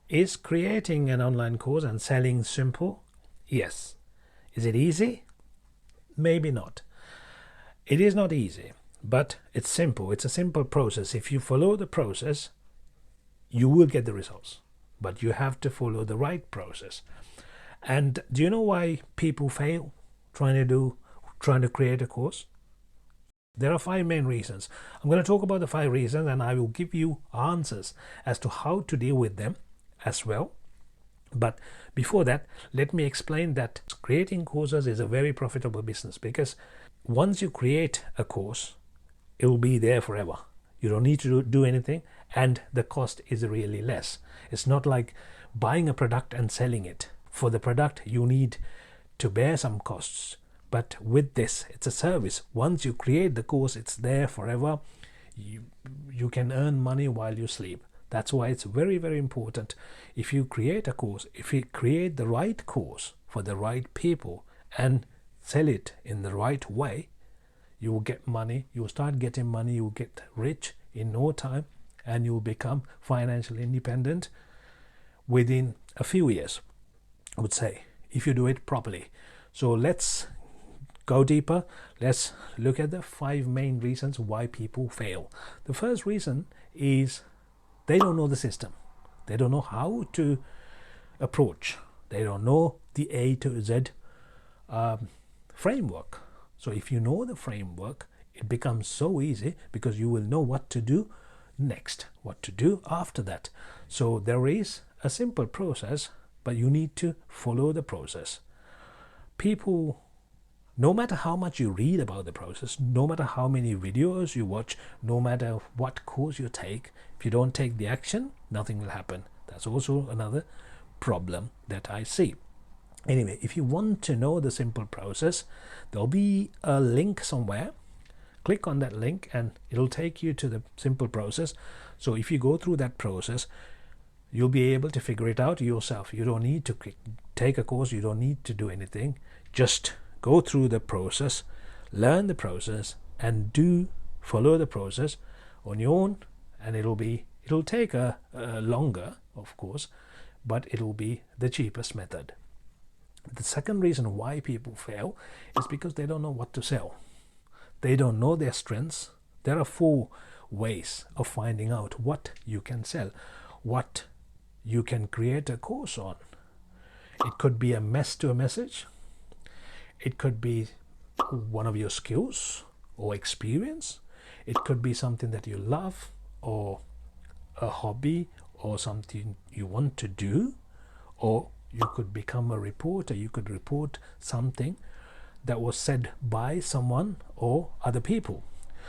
Is creating an online course and selling simple? Yes. Is it easy? Maybe not. It is not easy, but it's simple. It's a simple process. If you follow the process, you will get the results. But you have to follow the right process. And do you know why people fail trying to create a course? There are five main reasons. I'm going to talk about the five reasons and I will give you answers as to how to deal with them as well. But before that, let me explain that creating courses is a very profitable business, because once you create a course, it will be there forever. You don't need to do anything, and the cost is really less. It's not like buying a product and selling it. For the product, you need to bear some costs. But with this, it's a service. Once you create the course, it's there forever. You can earn money while you sleep. That's why it's very, very important. If you create a course, if you create the right course for the right people and sell it in the right way, you will get money. You will start getting money. You will get rich in no time, and you will become financially independent within a few years, I would say, if you do it properly. So let's go deeper. Let's look at the five main reasons why people fail. The first reason is they don't know the system. They don't know how to approach. They don't know the A to Z framework. So if you know the framework, it becomes so easy, because you will know what to do next, what to do after that. So there is a simple process, but you need to follow the process. People, no matter how much you read about the process, no matter how many videos you watch, no matter what course you take, if you don't take the action, nothing will happen. That's also another problem that I see. Anyway, if you want to know the simple process, there'll be a link somewhere. Click on that link and it'll take you to the simple process. So if you go through that process, you'll be able to figure it out yourself. You don't need to take a course. You don't need to do anything. Just go through the process, learn the process, and follow the process on your own. And it'll take a longer, of course, but it'll be the cheapest method. The second reason why people fail is because they don't know what to sell. They don't know their strengths. There are four ways of finding out what you can sell, what you can create a course on. It could be a message. It could be one of your skills or experience. It could be something that you love, or a hobby, or something you want to do, or you could become a reporter. You could report something that was said by someone or other people.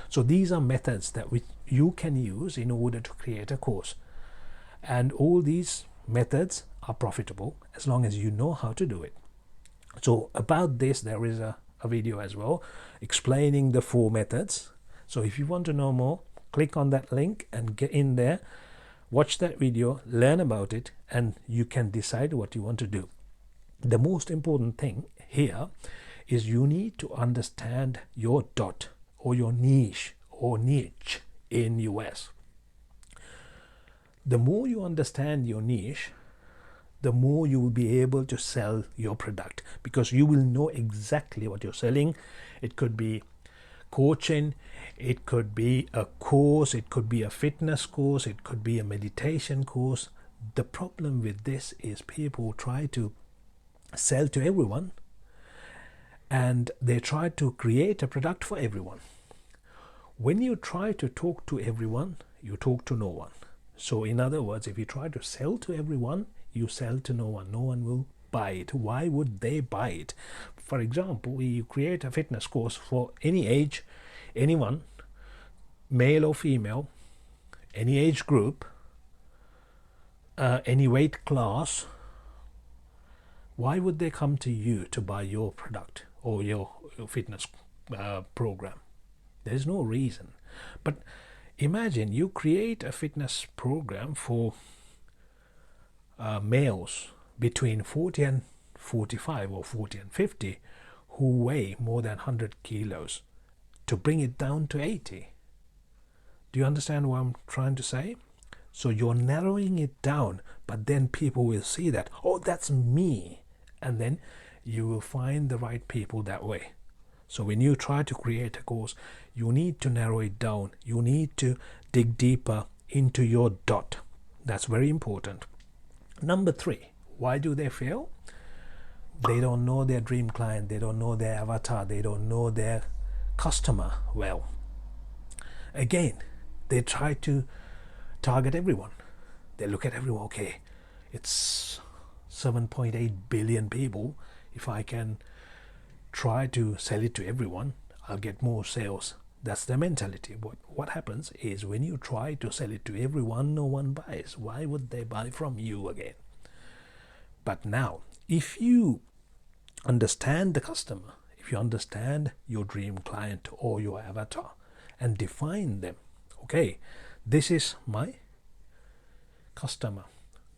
So these are methods that you can use in order to create a course. And all these methods are profitable as long as you know how to do it. So about this, there is a video as well explaining the four methods. So if you want to know more, click on that link and get in there. Watch that video, learn about it, and you can decide what you want to do. The most important thing here is you need to understand your dot, or your niche in US. The more you understand your niche, the more you will be able to sell your product, because you will know exactly what you're selling. It could be coaching, it could be a course, it could be a fitness course, it could be a meditation course. The problem with this is people try to sell to everyone, and they try to create a product for everyone. When you try to talk to everyone, you talk to no one. So in other words, if you try to sell to everyone, you sell to no one. No one will buy it. Why would they buy it? For example, you create a fitness course for any age, anyone, male or female, any age group, any weight class. Why would they come to you to buy your product or your fitness program? There's no reason. But imagine you create a fitness program for males between 40 and 45, or 40 and 50, who weigh more than 100 kilos, to bring it down to 80. Do you understand what I'm trying to say? So you're narrowing it down, but then people will see that, oh, that's me. And then you will find the right people that way. So when you try to create a course, you need to narrow it down. You need to dig deeper into your dot. That's very important. Number 3, why do they fail? They don't know their dream client. They don't know their avatar. They don't know their customer well. Again, they try to target everyone. They look at everyone. Okay, it's 7.8 billion people. If I can try to sell it to everyone, I'll get more sales. That's the mentality. What happens is when you try to sell it to everyone, no one buys. Why would they buy from you again? But now, if you understand the customer, if you understand your dream client or your avatar and define them, okay, this is my customer.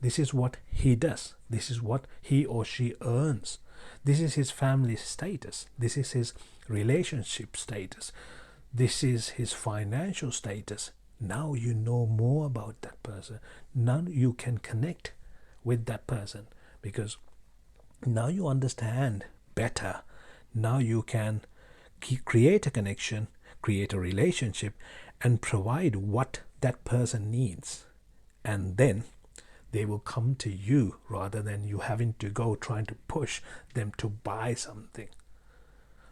This is what he does. This is what he or she earns. This is his family status. This is his relationship status. This is his financial status. Now you know more about that person. Now you can connect with that person because now you understand better. Now you can create a connection, create a relationship, and provide what that person needs. And then they will come to you rather than you having to go trying to push them to buy something.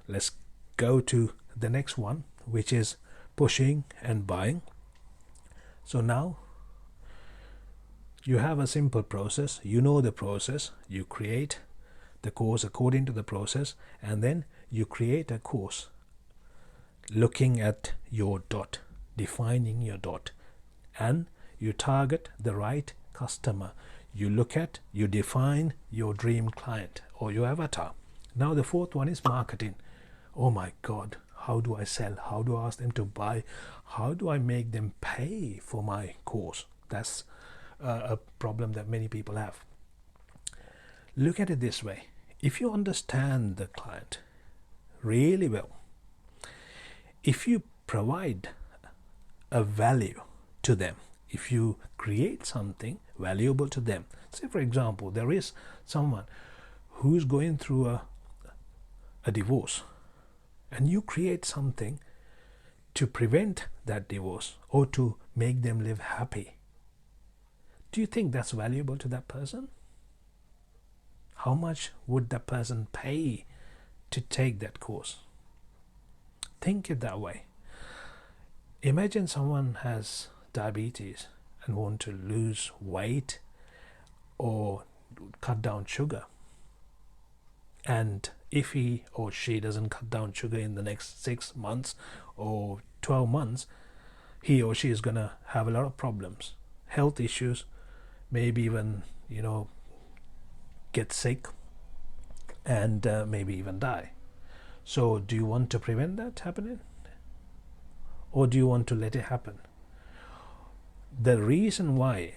Let's go to the next one, which is pushing and buying. So now you have a simple process. You know the process. You create the course according to the process, and then you create a course looking at your dot, defining your dot, and you target the right customer. You define your dream client or your avatar. Now the 4th one is marketing. Oh my God, how do I sell? How do I ask them to buy? How do I make them pay for my course? That's a problem that many people have. Look at it this way. If you understand the client really well, if you provide a value to them, if you create something valuable to them, say for example, there is someone who's going through a divorce, and you create something to prevent that divorce or to make them live happy, do you think that's valuable to that person? How much would that person pay to take that course? Think it that way. Imagine someone has diabetes and want to lose weight or cut down sugar, and if he or she doesn't cut down sugar in the next 6 months or 12 months, he or she is going to have a lot of problems, health issues, maybe even get sick, and maybe even die. So do you want to prevent that happening, or do you want to let it happen? The reason why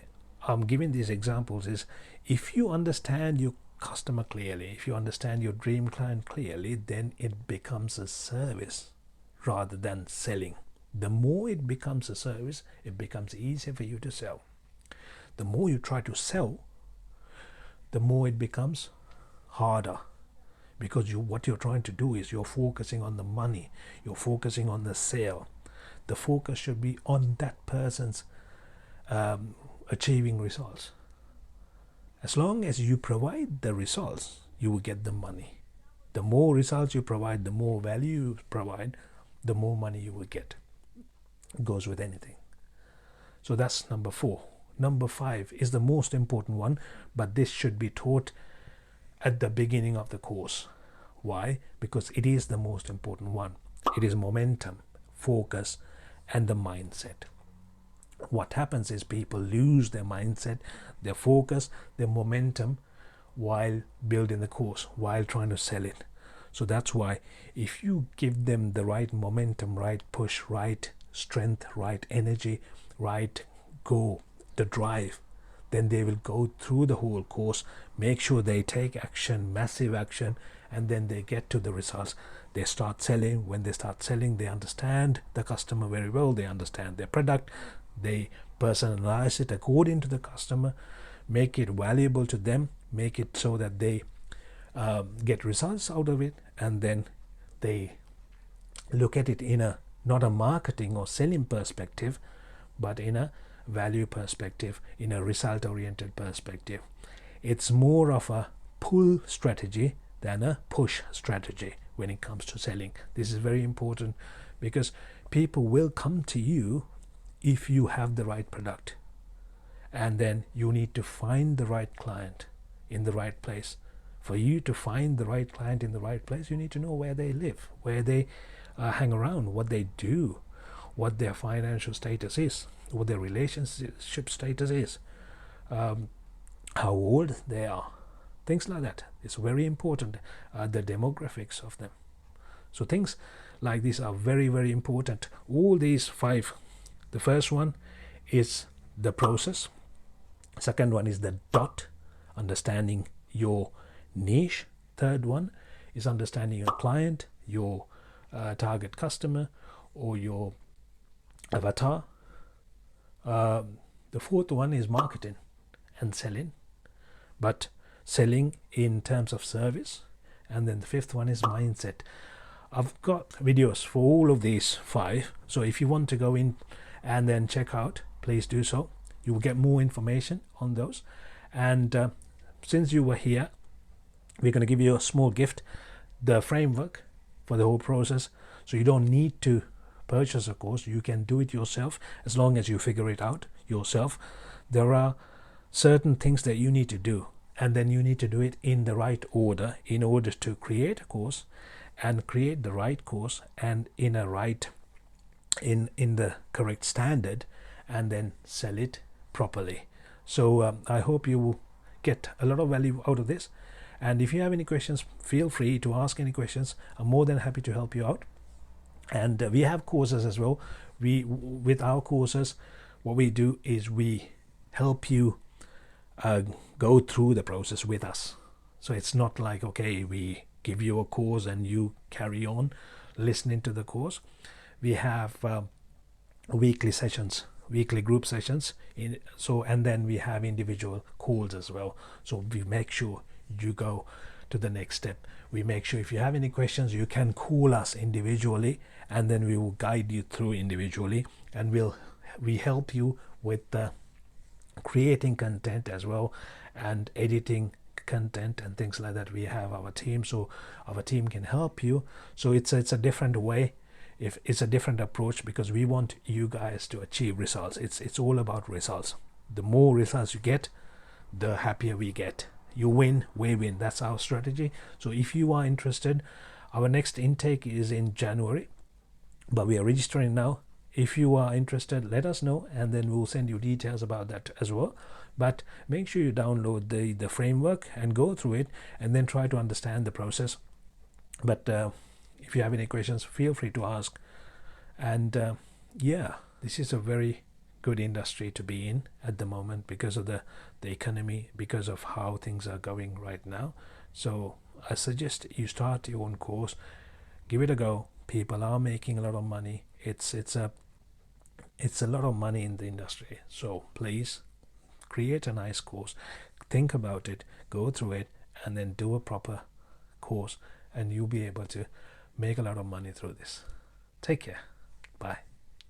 I'm giving these examples is, if you understand your customer clearly, if you understand your dream client clearly, then it becomes a service rather than selling. The more it becomes a service, it becomes easier for you to sell. The more you try to sell, the more it becomes harder, because what you're trying to do is you're focusing on the money, you're focusing on the sale. The focus should be on that person's achieving results. As long as you provide the results, you will get the money. The more results you provide, the more value you provide, the more money you will get. It goes with anything. So that's number 4. Number 5 is the most important one, but this should be taught at the beginning of the course. Why? Because it is the most important one. It is momentum, focus, and the mindset. What happens is people lose their mindset, their focus, their momentum while building the course, while trying to sell it. So that's why if you give them the right momentum, right push, right strength, right energy, right go, the drive, then they will go through the whole course, make sure they take action, massive action, and then they get to the results. They start selling. When they start selling, they understand the customer very well, they understand their product, they personalize it according to the customer, make it valuable to them, make it so that they get results out of it, and then they look at it in a not a marketing or selling perspective, but in a value perspective, in a result oriented perspective. It's more of a pull strategy than a push strategy when it comes to selling. This is very important, because people will come to you if you have the right product, and then you need to find the right client in the right place. For you to find the right client in the right place, you need to know where they live, where they hang around, what they do, what their financial status is, what their relationship status is, how old they are, things like that. It's very important, the demographics of them. So things like these are very, very important. All these 5. The first one is the process. Second one is the dot, understanding your niche. Third one is understanding your client, your target customer, or your avatar. The fourth one is marketing and selling, but selling in terms of service. And then the fifth one is mindset. I've got videos for all of these 5, so if you want to go in and then check out, please do so. You will get more information on those. And since you were here, we're going to give you a small gift, the framework for the whole process. So you don't need to purchase a course, you can do it yourself as long as you figure it out yourself. There are certain things that you need to do, and then you need to do it in the right order in order to create a course, and create the right course, and in the correct standard, and then sell it properly. So I hope you will get a lot of value out of this. And if you have any questions, feel free to ask any questions. I'm more than happy to help you out. And we have courses as well. With our courses, what we do is we help you go through the process with us. So it's not like, okay, we give you a course and you carry on listening to the course. We have weekly sessions, weekly group sessions, and then we have individual calls as well. So we make sure you go to the next step. We make sure if you have any questions, you can call us individually, and then we will guide you through individually, and we help you with creating content as well, and editing content and things like that. We have our team, so our team can help you. So it's a different way, if it's a different approach, because we want you guys to achieve results. It's all about results. The more results you get, the happier we get. You win, we win. That's our strategy. So if you are interested, our next intake is in January, but we are registering now. If you are interested, let us know, and then we'll send you details about that as well. But make sure you download the framework and go through it, and then try to understand the process. But if you have any questions, feel free to ask. And yeah, this is a very good industry to be in at the moment, because of the economy, because of how things are going right now. So I suggest you start your own course, give it a go. People are making a lot of money. It's a lot of money in the industry. So please create a nice course, think about it, go through it, and then do a proper course, and you'll be able to make a lot of money through this. Take care. Bye.